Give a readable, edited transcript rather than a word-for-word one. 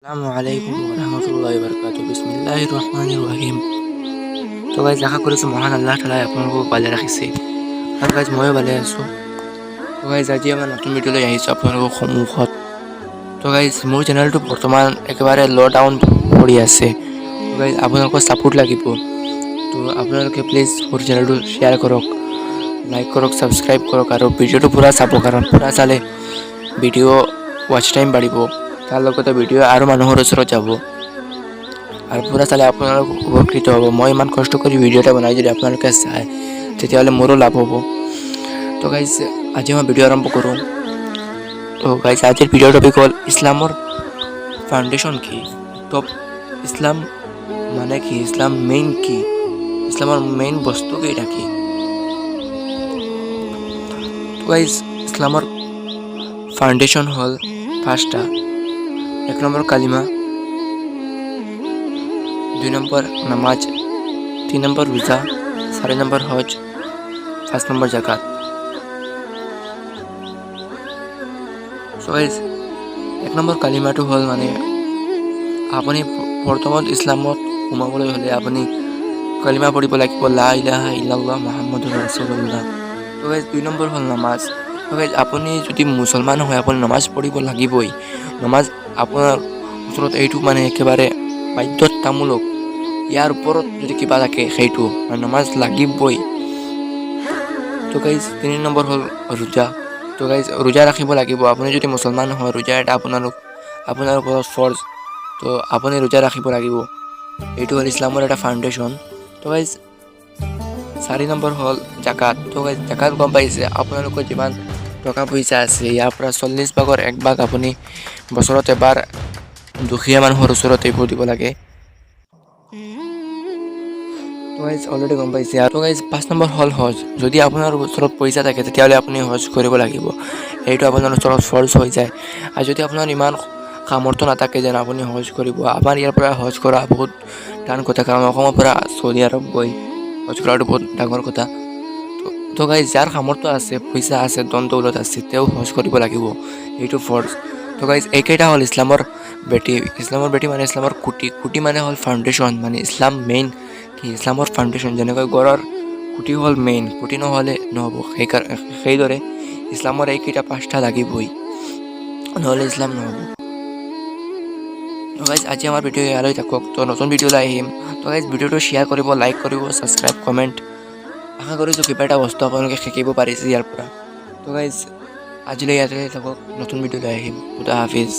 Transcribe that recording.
আসসালামু আলাইকুম ওয়া বাৰাকাতুহু বিসমিল্লাহিৰ ৰহমানিৰ ৰহিম। তো গাইজ আশা কৰিছোঁ মহান আল্লাহ তাআলাই আপোনালোকক ভালে ৰাখিছে আৰু গাইজ ময়ো ভালে আছোঁ। তো গাইজ আজি আমাৰ নতুন ভিডিঅ' লৈ আহিছোঁ আপোনালোকৰ সন্মুখত। তো গাইজ মোৰ চেনেলটো বৰ্তমান একেবাৰে ল' ডাউন কৰি আছে। তো গাইজ আপোনালোকৰ ছাপোৰ্ট লাগিব। তো আপোনালোকে প্লিজ মোৰ চেনেলটো শ্বেয়াৰ কৰক, লাইক কৰক, ছাবস্ক্ৰাইব কৰক আৰু ভিডিঅ'টো পূৰা চাব, কাৰণ পূৰা চালে ভিডিঅ' ৱাচ টাইম বাঢ়িব, তাৰ লগতে ভিডিঅ' আৰু মানুহৰ ওচৰত যাব আৰু পূৰা চালে আপোনালোক উপকৃত হ'ব। মই ইমান কষ্ট কৰি ভিডিঅ' এটা বনাই যদি আপোনালোকে চায় তেতিয়াহ'লে মোৰো লাভ হ'ব। তো গাইজ আজি মই ভিডিঅ' আৰম্ভ কৰোঁ। তো গাইজ আজিৰ ভিডিঅ'ৰ টপিক হ'ল ইছলামৰ ফাউণ্ডেশ্যন কি। তো ইছলাম মানে কি, ইছলাম মেইন কি, ইছলামৰ মেইন বস্তু কেইটা কি। তো গাইজ ইছলামৰ ফাউণ্ডেশ্যন হ'ল পাঁচটা। 1 নম্বৰ কালিমা, 2 নম্বৰ নামাজ, 3 নম্বৰ ৰোজা, 4 নম্বৰ হজ, 5 নম্বৰ জাকাত। সো গাইজ 1 নম্বৰ কালিমাটো হ'ল মানে আপুনি প্ৰথমত ইছলামত সোমাবলৈ হ'লে আপুনি কালিমা পঢ়িব লাগিব, লা ইলাহা ইল্লাল্লাহ মুহাম্মাদুৰ ৰাছুলুল্লাহ। তো গাইজ 2 নম্বৰ হ'ল নামাজ। তো গাইজ আপুনি যদি মুছলমান হয় আপুনি নামাজ পঢ়িব লাগিবই। নামাজ আপোনাৰ ওচৰত এইটো মানে একেবাৰে বাধ্যতামূলক, ইয়াৰ ওপৰত যদি কিবা থাকে সেইটো নামাজ লাগিবই। তো গাইজ 3 নম্বৰ হ'ল ৰোজা। তো গাইজ ৰোজা ৰাখিব লাগিব। আপুনি যদি মুছলমান হয় ৰোজা এটা আপোনাৰ ওপৰত ফৰ্জ, তো আপুনি ৰোজা ৰাখিব লাগিব। এইটো হ'ল ইছলামৰ এটা ফাউণ্ডেশ্যন। তো গাইজ 4 নম্বৰ হ'ল জাকাত। তো গাইজ জাকাত গম পাইছে, আপোনালোকৰ যিমান টকা পইচা আছে ইয়াৰ পৰা 40 ভাগৰ 1 ভাগ আপুনি বছৰত এবাৰ দুখীয়া মানুহৰ ওচৰত এইবোৰ দিব লাগে। তো গাইজ অলৰেডি গম পাইছে। আৰু গাইজ 5 নম্বৰ হ'ল হজ। যদি আপোনাৰ ওচৰত পইচা থাকে তেতিয়াহ'লে আপুনি হজ কৰিব লাগিব, এইটো আপোনাৰ ওচৰত ফৰ্জ হৈ যায়। আৰু যদি আপোনাৰ ইমান সামৰ্থ্য নাথাকে যেন আপুনি হজ কৰিব, আমাৰ ইয়াৰ পৰা হজ কৰা বহুত টান কথা, কাৰণ অসমৰ পৰা চৌদি আৰব গৈ হজ কৰাটো বহুত ডাঙৰ কথা। তো গাইজ যাৰ সামৰ্থ্য আছে, পইচা আছে, ধন দৌলত আছে, তেওঁ হজ কৰিব লাগিব, এইটো ফৰ্জ। তো গাইজ এইকেইটা হ'ল ইছলামৰ ভেটি। ইছলামৰ ভেটি মানে ইছলামৰ খুঁটি। খুঁটি মানে হ'ল ফাউণ্ডেশ্যন, মানে ইছলাম মেইন কি, ইছলামৰ ফাউণ্ডেশ্যন। যেনেকৈ গড়ৰ খুঁটি হ'ল মেইন, খুঁটি নহ'লে নহ'ব, সেইদৰে ইছলামৰ এইকেইটা 5টা লাগিবই, নহ'লে ইছলাম নহ'ব। তো গাইজ আজি আমাৰ ভিডিঅ' ইয়ালৈ থাকক। তো নতুন ভিডিঅ'লৈ আহিম। তো গাইজ ভিডিঅ'টো শ্বেয়াৰ কৰিব, লাইক কৰিব, ছাবস্ক্ৰাইব, কমেণ্ট। আশা কৰিছোঁ কিবা এটা বস্তু আপোনালোকে শিকিব পাৰিছে ইয়াৰ পৰা। তো গাইজ আজিলৈ ইয়াতে থাকক, নতুন ভিডিঅ'লৈ আহিম। খুদা হাফিজ।